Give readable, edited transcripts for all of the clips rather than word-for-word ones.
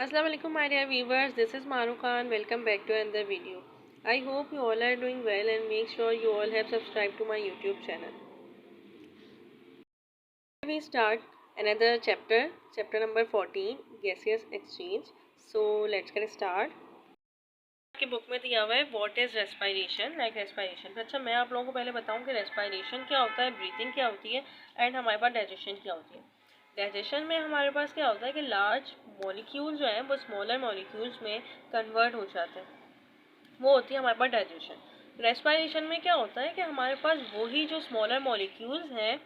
Assalamu alaikum my dear viewers, this is Maru Khan. Welcome back to another video. I hope you all are doing well and make sure you all have subscribed to my YouTube channel. We start another chapter number 14, gaseous exchange. So let's get start. आपकी book में दिया हुआ है what is respiration, like respiration. अच्छा, मैं आप लोगों को पहले बताऊं कि रेस्पिरेशन क्या होता है, ब्रीथिंग क्या होती है एंड हमारे पास डाइजेशन क्या होती है। डाइजेशन में हमारे पास क्या होता है कि लार्ज मॉलिक्यूल जो है वो स्मॉलर मॉलिक्यूल्स में कन्वर्ट हो जाते हैं, वो होती है हमारे पास डाइजेशन। रेस्पिरेशन में क्या होता है कि हमारे पास वही जो स्मॉलर मॉलिक्यूल्स हैं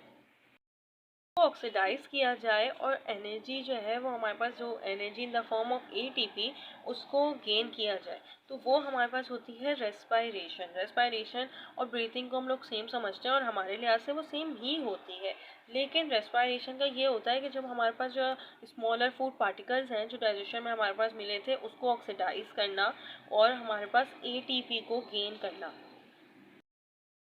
वो ऑक्सीडाइज किया जाए और एनर्जी जो है वो हमारे पास, जो energy in the form of ATP, उसको गेन किया जाए, तो वो हमारे पास होती है रेस्पिरेशन। रेस्पिरेशन और ब्रीथिंग को हम लोग सेम समझते हैं और हमारे लिहाज से वो सेम ही होती है, लेकिन रेस्पिरेशन का ये होता है कि जब हमारे पास जो स्मॉलर फूड पार्टिकल्स हैं जो डाइजेशन में हमारे पास मिले थे उसको ऑक्सीडाइज करना और हमारे पास एटीपी को गेन करना।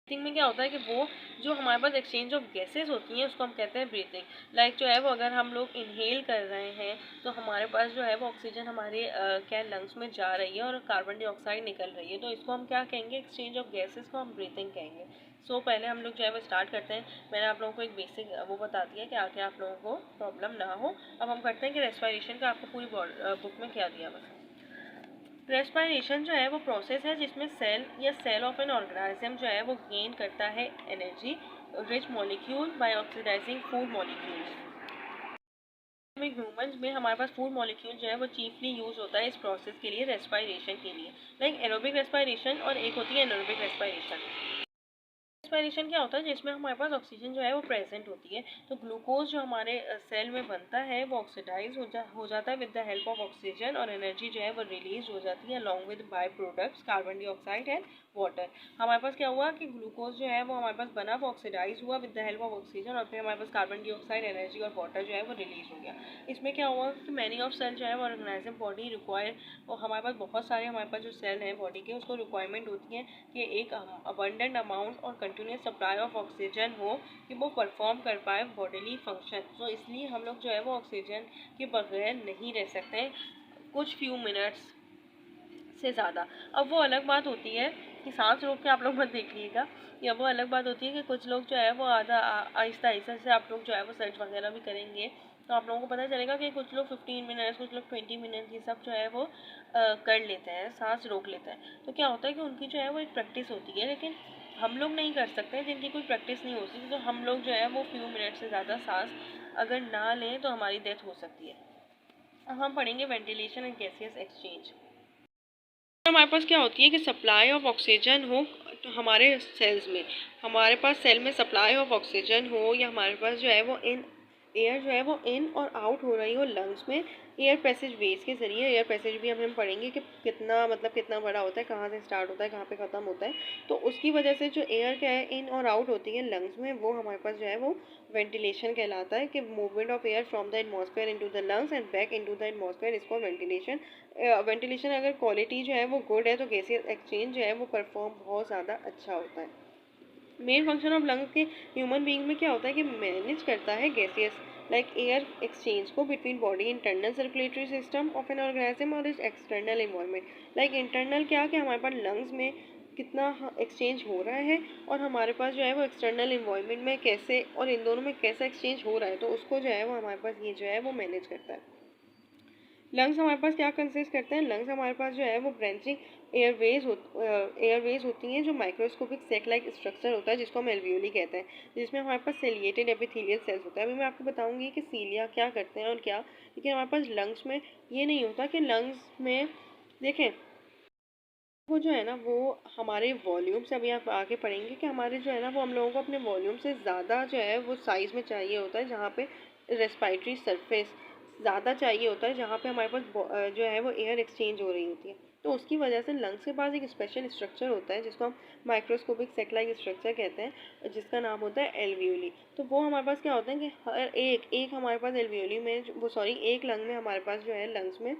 ब्रीथिंग में क्या होता है कि वो जो हमारे पास एक्सचेंज ऑफ गैसेस होती हैं उसको हम कहते हैं ब्रीथिंग। लाइक जो है वो अगर हम लोग इनहेल कर रहे हैं तो हमारे पास जो है वो ऑक्सीजन हमारे क्या लंग्स में जा रही है और कार्बन डाइऑक्साइड निकल रही है, तो इसको हम क्या कहेंगे, एक्सचेंज ऑफ गैसेस को हम ब्रीथिंग कहेंगे। सो पहले हम लोग जो है वो स्टार्ट करते हैं। मैंने आप लोगों को एक बेसिक वो बता दिया कि आगे आप लोगों को प्रॉब्लम ना हो। अब हम करते हैं कि रेस्पिरेशन का आपको पूरी बुक में क्या दिया हुआ है। रेस्पिरेशन जो है वो प्रोसेस है जिसमें सेल या सेल ऑफ एन ऑर्गेनिज्म जो है वो गेन करता है energy rich molecule by oxidising food molecules. में ह्यूमंस में हमारे पास फूड मॉलिक्यूल जो है वो चीफली यूज होता है इस प्रोसेस के लिए, रेस्पिरेशन के लिए। लाइक एरोबिक रेस्पिरेशन और एक होती है एनारोबिक रेस्पिरेशन। रेस्पिरेशन क्या होता है जिसमें हमारे पास ऑक्सीजन जो है वो प्रेजेंट होती है, तो ग्लूकोज जो हमारे सेल में बनता है वो ऑक्सीडाइज हो जाता है with the help of oxygen और एनर्जी जो है वो रिलीज हो जाती है along with by products carbon dioxide and water. हमारे पास क्या हुआ कि ग्लूकोज जो है वो हमारे पास बना, वो ऑक्सीडाइज हुआ with the help of oxygen और फिर हमारे पास कार्बन डाइऑक्साइड, एनर्जी और वाटर जो है वो रिलीज हो गया। इसमें क्या हुआ कि मैनी ऑफ सेल जो है वो ऑर्गेनाइजम बॉडी रिक्वायर, और हमारे पास बहुत सारे हमारे पास जो सेल हैं बॉडी के उसको रिक्वायरमेंट होती है कि एक अबंडेंट अमाउंट और कंटिन्यूस सप्लाई ऑफ ऑक्सीजन हो कि वो परफॉर्म कर पाए बॉडीली फंक्शन। तो इसलिए हम लोग जो है वो ऑक्सीजन के बगैर नहीं रह सकते कुछ फ्यू मिनट्स से ज़्यादा। अब वो अलग बात होती है कि सांस रोक के आप लोग मत देखिएगा, या वो अलग बात होती है कि कुछ लोग जो है वो आधा आहिस्ता आहिस्ता से आप लोग जो है वो सर्च वगैरह भी करेंगे तो आप लोगों को पता चलेगा कि कुछ लोग 15 मिनट्स, कुछ लोग 20 मिनट, ये सब जो है वो कर लेते हैं, सांस रोक लेते हैं। तो क्या होता है कि उनकी जो है वो एक प्रैक्टिस होती है, लेकिन हम लोग नहीं कर सकते जिनकी कोई प्रैक्टिस नहीं होती, तो हम लोग जो है वो फ्यू मिनट से ज़्यादा सांस अगर ना लें तो हमारी डेथ हो सकती है। अब हम पढ़ेंगे वेंटिलेशन एंड गैसियस एक्सचेंज। हमारे पास क्या होती है कि सप्लाई ऑफ ऑक्सीजन हो, तो हमारे सेल्स में, हमारे पास सेल में सप्लाई ऑफ ऑक्सीजन हो या हमारे पास जो है वो इन एयर जो है वो इन और आउट हो रही हो लंग्स में एयर पैसेज वेज के जरिए। एयर पैसेज भी हम पढ़ेंगे कि कितना मतलब कितना बड़ा होता है, कहाँ से स्टार्ट होता है, कहाँ पे ख़त्म होता है। तो उसकी वजह से जो एयर क्या है इन और आउट होती है लंग्स में, वो हमारे पास जो है वो वेंटिलेशन कहलाता है कि movement of air from the atmosphere into the lungs and back into the atmosphere, इसको वेंटिलेशन। वेंटिलेशन अगर क्वालिटी जो है वो गुड है तो गैसियस एक्सचेंज जो है वो परफॉर्म बहुत ज़्यादा अच्छा होता है। मेन फंक्शन ऑफ लंग्स के ह्यूमन बीइंग में क्या होता है कि मैनेज करता है गैसियस लाइक एयर एक्सचेंज को between body internal circulatory system of an organism और इस एक्सटर्नल इन्वायरमेंट। लाइक इंटरनल क्या कि हमारे पास लंग्स में कितना एक्सचेंज हो रहा है और हमारे पास जो है वो एक्सटर्नल इन्वायरमेंट में कैसे, और इन दोनों में कैसा एक्सचेंज हो रहा है, तो उसको जो है वो हमारे पास ये जो है वो मैनेज करता है। लंग्स हमारे पास क्या कंसिस्ट करते हैं, लंग्स हमारे पास जो है वो ब्रांचिंग एयरवेज होती हैं जो माइक्रोस्कोपिक सेक लाइक स्ट्रक्चर होता है जिसको हम एल्वियोली कहते हैं, जिसमें हमारे पास सेलिएटेड एपिथेलियल सेल्स होता है। अभी मैं आपको बताऊंगी कि सीलिया क्या करते हैं और क्या, लेकिन हमारे पास लंग्स में ये नहीं होता कि लंग्स में देखें वो जो है ना वो हमारे वॉल्यूम से, अभी आप आगे पढ़ेंगे कि हमारे जो है ना वो हम लोगों को अपने वॉल्यूम से ज़्यादा जो है वो साइज़ में चाहिए होता है, जहाँ पे रेस्पिरेटरी सरफेस ज़्यादा चाहिए होता है, जहाँ पे हमारे पास जो है वो एयर एक्सचेंज हो रही होती है। तो उसकी वजह से लंग्स के पास एक स्पेशल स्ट्रक्चर होता है जिसको हम माइक्रोस्कोपिक सेक स्ट्रक्चर कहते हैं, जिसका नाम होता है एल्वियोली। तो वो हमारे पास क्या होता है कि हर एक एक हमारे पास एल्वियोली में वो सॉरी एक लंग में हमारे पास जो है लंग्स में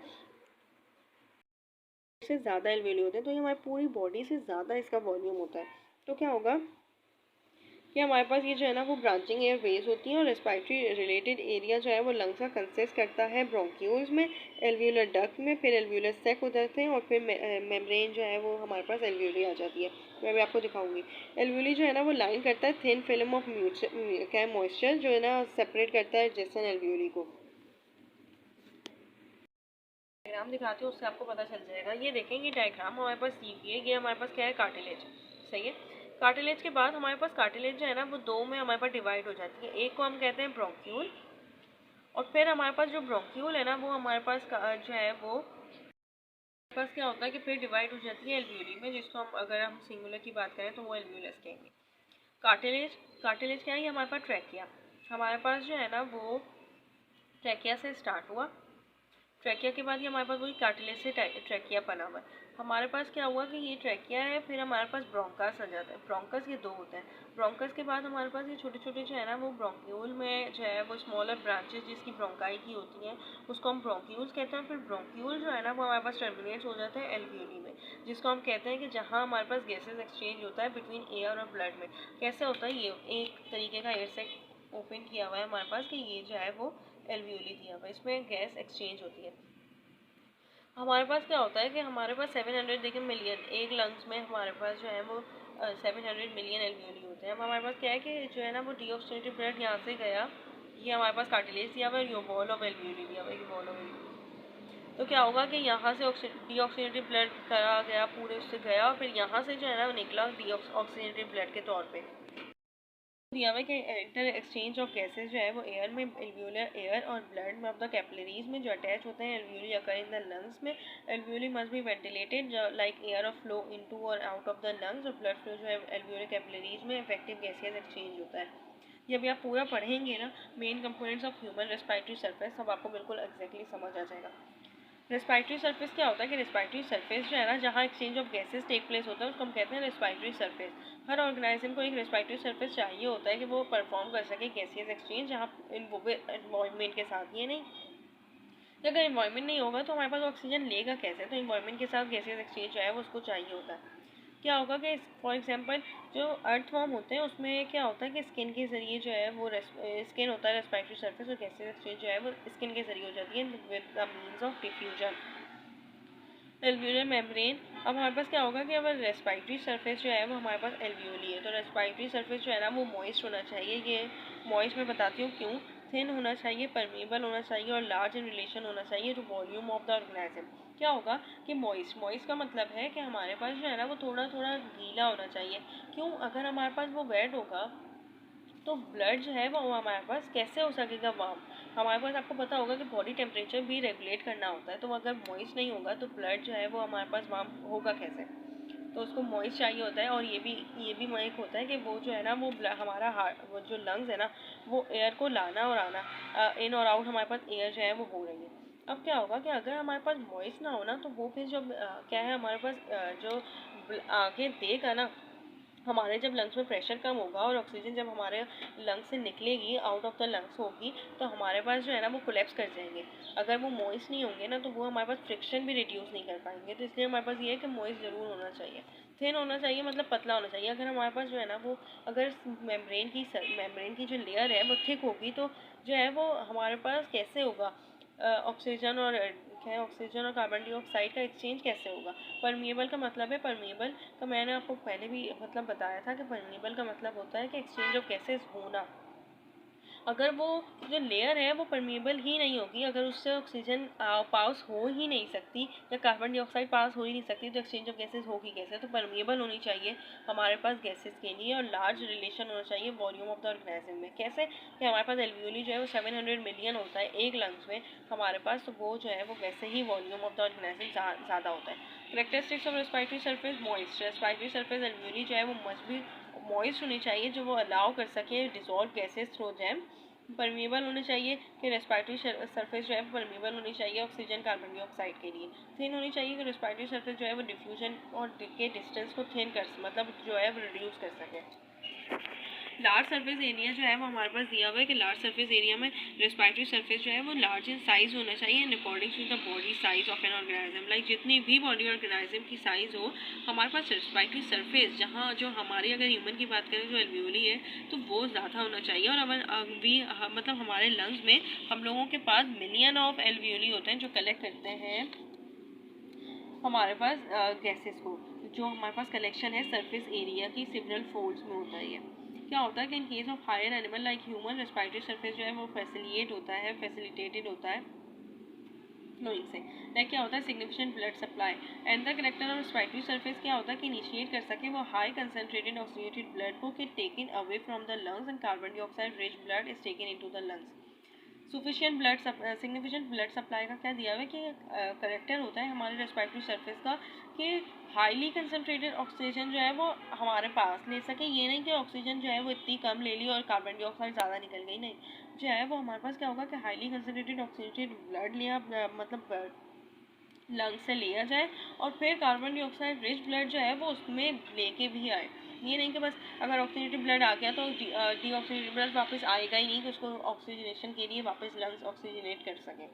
से ज़्यादा एल्वेली होते हैं, तो ये हमारी पूरी बॉडी से ज़्यादा इसका वॉल्यूम होता है। तो क्या होगा कि हमारे पास ये जो है ना वो ब्रांचिंग एयर वेज होती हैं और रेस्पिरेटरी रिलेटेड एरिया जो है वो लंग्स का कंसिस्ट करता है ब्रोंक्यूल्स में, एल्वियोलर डक्ट में, फिर एल्वियोलर सेक हो जाते हैं और फिर मेम्ब्रेन जो है वो हमारे पास एल्वियोली आ जाती है। मैं भी आपको दिखाऊंगी। एल्वियोली जो है ना वो लाइन करता है थिन फिल्म ऑफ क्या मॉइस्चर जो है ना सेपरेट करता है डिस्टेंट एल्वियोली को। डायग्राम दिखाती हूँ उससे आपको पता चल जाएगा। ये देखेंगे डायग्राम हमारे पास दी हुई है, ये हमारे पास क्या है कार्टिलेज, सही है। कार्टिलेज के बाद हमारे पास कार्टिलेज जो है ना वो दो में हमारे पास डिवाइड हो जाती है। एक को हम कहते हैं ब्रोंक्यूल और फिर हमारे पास जो ब्रोंक्यूल है ना वो हमारे पास जो है वो हमारे पास क्या होता है कि फिर डिवाइड हो जाती है एल्वियोली में, जिसको हम अगर हम सिंगुलर की बात करें तो वो एल्वियोलस कहेंगे। कार्टिलेज, कार्टिलेज क्या है, ये हमारे पास ट्रैकिया, हमारे पास जो है ना वो ट्रैकिया से स्टार्ट हुआ। ट्रैकिया के बाद ये हमारे पास वही कार्टिलेज से ट्रैकिया बना हुआ है। हमारे पास क्या हुआ कि ये ट्रैकिया है, फिर हमारे पास ब्रोंकस आ जाता है। ब्रोंकस ये दो होते हैं। ब्रोंकस के बाद हमारे पास ये छोटे छोटे जो है ना वो ब्रोंक्यूल में जो है वो स्मॉलर ब्रांचेस जिसकी ब्रोंकाई की होती हैं उसको हम ब्रोंक्यूल्स कहते हैं। फिर ब्रोंक्यूल जो है ना वो हमारे पास टर्मिनेट्स हो जाते हैं एल्वियोली में, जिसको हम कहते हैं कि जहाँ हमारे पास गैसेज एक्सचेंज होता है बिटवीन एयर और ब्लड में। कैसे होता है, ये एक तरीके का एयर सेक ओपन किया हुआ है हमारे पास कि ये जो है वो एल्वियोली दिया हुआ है, इसमें गैस एक्सचेंज होती है। हमारे पास क्या होता है कि हमारे पास 700 देखिए मिलियन एक लंग्स में हमारे पास जो है वो 700 मिलियन एल्वियोली होते हैं। अब हमारे पास क्या है कि जो है ना वो डीऑक्सीजनेटेड ब्लड यहाँ से गया, ये हमारे पास कार्टिलेज दिया हुआ है, ये वॉल ऑफ एल्वियोली दिया हुआ है, ये वॉल ऑफ एल्वियोली। तो क्या होगा कि यहाँ से डीऑक्सीजनेटेड ब्लड करा गया, पूरे उससे गया और फिर यहाँ से जो है ना वो निकला डीऑक्सीजनेटेड ब्लड के तौर पे दिया हुआ है कि इंटर एक्सचेंज ऑफ गैसेज जो है वो एयर में, एल्वियोलर एयर और ब्लड में ऑफ द कैपिलरीज में जो अटैच होते हैं alveoli occur in the lungs में। Alveoli must be ventilated like air of flow into और आउट ऑफ द लंग्स और ब्लड फ्लो जो है एल्वियोलर कैपिलरीज में इफेक्टिव गैसेज एक्सचेंज होता है। ये अभी आप पूरा पढ़ेंगे ना main components of human respiratory surface, सब आपको बिल्कुल एग्जैक्टली समझ आ जाएगा। रेस्पिरेटरी सरफेस क्या होता है कि रेस्पिरेटरी सरफेस जो है ना जहाँ exchange of gases take place होता है उसको हम कहते हैं रेस्पिरेटरी सरफेस। हर ऑर्गेनाइज्म को एक रेस्पिरेटरी सरफेस चाहिए होता है कि वो परफॉर्म कर सके गैसियस एक्सचेंज जहाँ इन्वायरमेंट के साथ, ये नहीं कि अगर इन्वायरमेंट नहीं होगा तो हमारे पास ऑक्सीजन लेगा कैसे, तो इन्वायरमेंट के साथ गैसियस एक्सचेंज जो है वो उसको चाहिए होता है। क्या होगा कि फॉर एग्जांपल जो अर्थवॉर्म होते हैं उसमें क्या होता है कि स्किन के ज़रिए जो है वो स्किन होता है रेस्पिरेटरी सरफेस और गैसेस एक्सचेंज जो है वो स्किन के ज़रिए हो जाती है with the means of diffusion alveolar membrane. अब हमारे पास क्या होगा कि अगर रेस्पिरेटरी सरफेस जो है वो हमारे पास एल्वियोली है तो रेस्पिरेटरी सरफेस जो है ना वो मॉइस्ट होना चाहिए। ये मॉइस्ट मैं बताती हूँ क्यों, थिन होना चाहिए, परमेबल होना चाहिए और लार्ज इन रिलेशन होना चाहिए to volume of the organism. क्या होगा कि मॉइस्ट, मॉइस्ट का मतलब है कि हमारे पास जो है ना वो थोड़ा थोड़ा गीला होना चाहिए। क्यों, अगर हमारे पास वो वेट होगा तो ब्लड जो है वो हमारे पास कैसे हो सकेगा वार्म। हमारे पास आपको पता होगा कि बॉडी टेम्परेचर भी रेगुलेट करना होता है, तो अगर मॉइस्ट नहीं होगा तो ब्लड जो है वो हमारे पास वार्म होगा कैसे, तो उसको मॉइस्ट चाहिए होता है। और ये भी एक होता है कि वो जो है ना वो हमारा हार्ट, वो जो लंग्स है ना वो एयर को लाना और आना, इन और आउट हमारे पास एयर जो है वो हो रही है। अब क्या होगा कि अगर हमारे पास मॉइस्ट ना होना तो वो फिर जो क्या है हमारे पास जो आगे देगा ना, हमारे जब लंग्स में प्रेशर कम होगा और ऑक्सीजन जब हमारे लंग्स से निकलेगी आउट ऑफ द लंग्स होगी तो हमारे पास जो है ना वो कोलैप्स कर जाएंगे। अगर वो मॉइस्ट नहीं होंगे ना तो वो हमारे पास फ्रिक्शन भी रिड्यूस नहीं कर पाएंगे, तो इसलिए हमारे पास ये है कि मॉइस्ट ज़रूर होना चाहिए, थिन होना चाहिए, मतलब पतला होना चाहिए। अगर हमारे पास जो है ना वो अगर मेम्ब्रेन की जो लेयर है वो थिक होगी तो जो है वो हमारे पास कैसे होगा ऑक्सीजन और क्या है ऑक्सीजन और कार्बन डाइऑक्साइड का एक्सचेंज कैसे होगा। परमिएबल का मतलब है, परमिएबल का मैंने आपको पहले भी मतलब बताया था कि परमिएबल का मतलब होता है कि एक्सचेंज ऑफ गैसेस होना। अगर वो जो लेयर है वो परमिएबल ही नहीं होगी, अगर उससे ऑक्सीजन पास हो ही नहीं सकती या कार्बन डाइऑक्साइड पास हो ही नहीं सकती तो एक्सचेंज ऑफ गैसेस होगी कैसे। तो परमिएबल होनी चाहिए हमारे पास गैसेस के लिए और लार्ज रिलेशन होना चाहिए वॉल्यूम ऑफ द ऑर्गेनाइज्म में। कैसे कि हमारे पास एल्वियोली जो है वो 700 मिलियन होता है एक लंग्स में हमारे पास, तो वो जो है वो वैसे ही वॉल्यूम ऑफ द ऑर्गेनाइज्म ज़्यादा होता है। Characteristics of respiratory surface moist, respiratory surface alveoli जो है वो मस्ट भी मॉइस्ट होनी चाहिए जो वो अलाउ कर सके dissolve gases through jam. Permeable होने चाहिए कि रेस्पिरेटरी सरफेस जो है परमिएबल होनी चाहिए ऑक्सीजन कार्बन डाइऑक्साइड के लिए। थिन होनी चाहिए कि रेस्पिरेटरी सरफेस जो है वो डिफ्यूजन और के डिस्टेंस को थिन कर मतलब जो है वो रिड्यूस कर सके। लार्ज सरफेस एरिया जो है वो हमारे पास दिया हुआ है कि लार्ज सरफेस एरिया में रेस्पिरेटरी सरफेस जो है वो लार्ज इन साइज होना चाहिए in according to the body size of an organism. Like जितनी भी बॉडी ऑर्गेनिज्म की साइज हो, हमारे पास रेस्पिरेटरी सरफेस जहाँ जो हमारी अगर ह्यूमन की बात करें जो एल्वियोली है तो वो ज़्यादा होना चाहिए। और अभी मतलब हमारे लंग्स में हम लोगों के पास मिलियन ऑफ एल्वियोली होते हैं जो कलेक्ट करते हैं हमारे पास गैसेस को। जो हमारे पास कलेक्शन है सरफेस एरिया की सिवरल फोल्ड्स में होता है। क्या होता है कि in case of higher animal like human respiratory surface जो है वो फैसिलिटेटेड होता है फ्लोइंग से। लाइक क्या होता है significant blood supply and the character of respiratory surface क्या होता है कि इनिशिएट कर सके वो हाई कंसनट्रेटेड ऑक्सीडेटेड ब्लड को कि taken away from the lungs and carbon dioxide rich blood is taken into the lungs. Sufficient blood significant blood supply का क्या दिया हुआ है कि करेक्टर होता है हमारे रेस्पिरेटरी सरफेस का कि हाईली कंसनट्रेटेड ऑक्सीजन जो है वो हमारे पास ले सके। ये नहीं कि ऑक्सीजन जो है वो इतनी कम ले ली और कार्बन डाइऑक्साइड ज़्यादा निकल गई, नहीं, जो है वो हमारे पास क्या होगा कि हाईली कंसनट्रेटेड ऑक्सीडेटेड ब्लड लिया मतलब लंग से लिया जाए और फिर कार्बन डाइऑक्साइड रिच ब्लड जो है वो उसमें लेके भी आए। ये नहीं कि बस अगर ऑक्सीडेटेड ब्लड आ गया तो डीऑक्सीडेटेड ब्लड वापस आएगा ही नहीं कि उसको ऑक्सीजनेशन के लिए वापस लंग्स ऑक्सीजनेट कर सकें।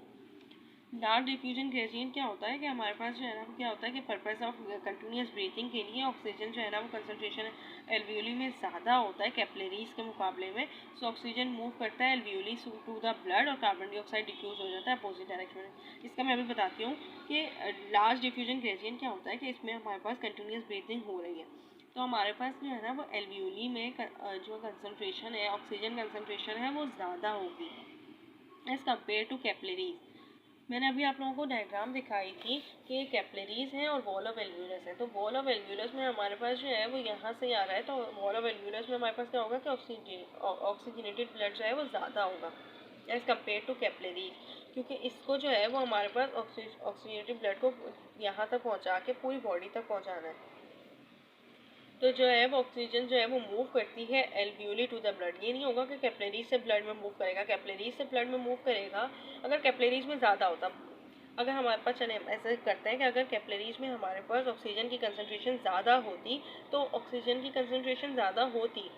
लार्ज डिफ्यूजन ग्रेडियंट क्या होता है कि हमारे पास जो है ना क्या होता है कि पर्पस ऑफ कंटिन्यूस ब्रीथिंग के लिए ऑक्सीजन जो है ना वो कंसनट्रेशन एल्वियोली में ज़्यादा होता है कैपिलरीज के मुकाबले में। सो ऑक्सीजन मूव करता है एल्वियोली टू द ब्लड और कार्बन डाइऑक्साइड डिफ्यूज हो जाता है अपोजिट डायरेक्शन में। इसका मैं अभी बताती हूँ कि लार्ज डिफ्यूजन ग्रेडियंट क्या होता है कि इसमें हमारे पास कंटिन्यूस ब्रीथिंग हो रही है तो हमारे पास जो है ना वो एल्वियोली में जो कंसनट्रेशन है ऑक्सीजन कंसनट्रेशन है वो ज़्यादा होगी एज कम्पेयर टू कैपिलरीज। मैंने अभी आप लोगों को डायग्राम दिखाई थी कि कैपिलरीज हैं और वॉल ऑफ एल्वियोलस है। तो वॉल ऑफ एल्वियोलस में हमारे पास जो है वो यहाँ से आ रहा है तो वॉल ऑफ एल्वियोलस में हमारे पास क्या होगा कि ऑक्सीजनेटेड ब्लड जो है वो ज़्यादा होगा एज कम्पेयर टू कैपिलरीज, क्योंकि इसको जो है वो हमारे पास ऑक्सीजनेटेड ब्लड को यहाँ तक पहुँचा के पूरी बॉडी तक पहुँचाना है। तो जो है वो ऑक्सीजन जो है वो मूव करती है एल्वियोली टू द ब्लड। ये नहीं होगा कि कैपिलरीज से ब्लड में मूव करेगा, कैपिलरीज से ब्लड में मूव करेगा अगर कैपिलरीज में ज़्यादा होता। अगर हमारे पास चले ऐसे करते हैं कि अगर कैपिलरीज में हमारे पास ऑक्सीजन की कंसनट्रेशन ज़्यादा होती तो ऑक्सीजन की कंसनट्रेशन ज़्यादा होती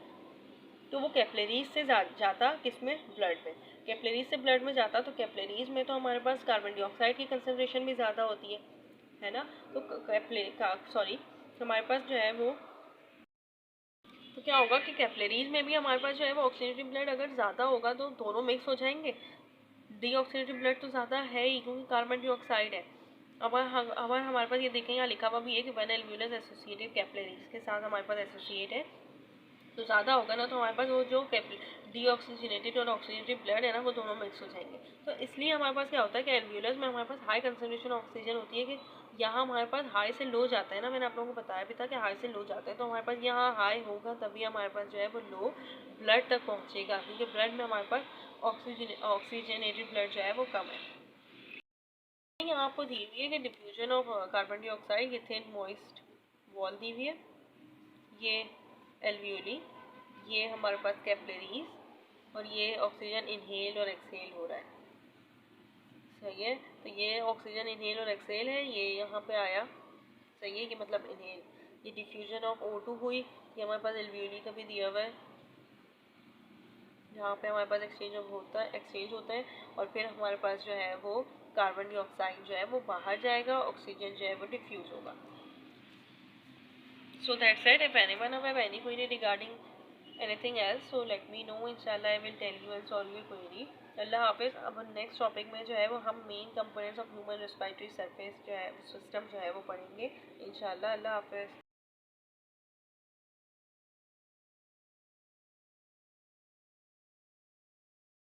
तो वो कैपिलरीज से जाता किस में ब्लड में। कैपिलरीज से ब्लड में जाता तो कैपिलरीज में तो हमारे पास कार्बन डाइऑक्साइड की कंसनट्रेशन भी ज़्यादा होती है ना। तो हमारे पास जो है वो तो क्या होगा कि कैपिलरीज में भी हमारे पास जो है वो ऑक्सीडेटिव ब्लड अगर ज़्यादा होगा तो दोनों मिक्स हो जाएंगे। डीऑक्सीडेटिव ब्लड तो ज़्यादा है ही क्योंकि कार्बन डाइऑक्साइड है। अब हमारे पास ये देखें यहाँ लिखा हुआ भी है कि वन एल्वियोलस एसोसिएटेड कैपिलरीज के साथ हमारे पास एसोसिएट है तो ज़्यादा होगा ना तो हमारे पास वो जो डीऑक्सीजनेटेड और ऑक्सीजनेटेड ब्लड है ना वो दोनों मिक्स हो जाएंगे। तो इसलिए हमारे पास क्या होता है कि एल्वियोलस में हमारे पास हाई कंसनट्रेशन ऑक्सीजन होती है कि यहाँ हमारे पास हाई से लो जाता है ना। मैंने आप लोगों को बताया भी था कि हाई से लो जाता है तो हमारे पास यहाँ हाई होगा तभी हमारे पास जो है वो लो ब्लड तक पहुँचेगा क्योंकि ब्लड में हमारे पास ऑक्सीजनेटेड ब्लड जो है वो कम है। यहाँ आपको दी हुई है कि डिफ्यूजन ऑफ कार्बन डाइऑक्साइड ये थिन मॉइस्ट वॉल दी हुई है, ये एल्वियोली, ये हमारे पास कैपिलरीज और ये ऑक्सीजन इनहेल और एक्सहेल हो रहा है। सही है, तो ये ऑक्सीजन इनहेल और एक्सहेल है, ये यहाँ पे आया। सही है कि मतलब इनहेल, ये डिफ्यूजन ऑफ O2 हुई, ये हमारे पास एल्वियोली का भी दिया हुआ है जहाँ पे हमारे पास एक्सचेंज होता है और फिर हमारे पास जो है वो कार्बन डाइऑक्साइड जो है वो बाहर जाएगा, ऑक्सीजन जो है वो डिफ्यूज होगा। So that's it. If anyone have any query regarding anything else, so let me know. Inshallah, I will tell you and solve your query. अल्लाह हाफिज़। अब नेक्स्ट टॉपिक में जो है वो हम main components of human respiratory surface जो है system जो है वो पढ़ेंगे इंशाल्लाह। अल्लाह हाफिज़।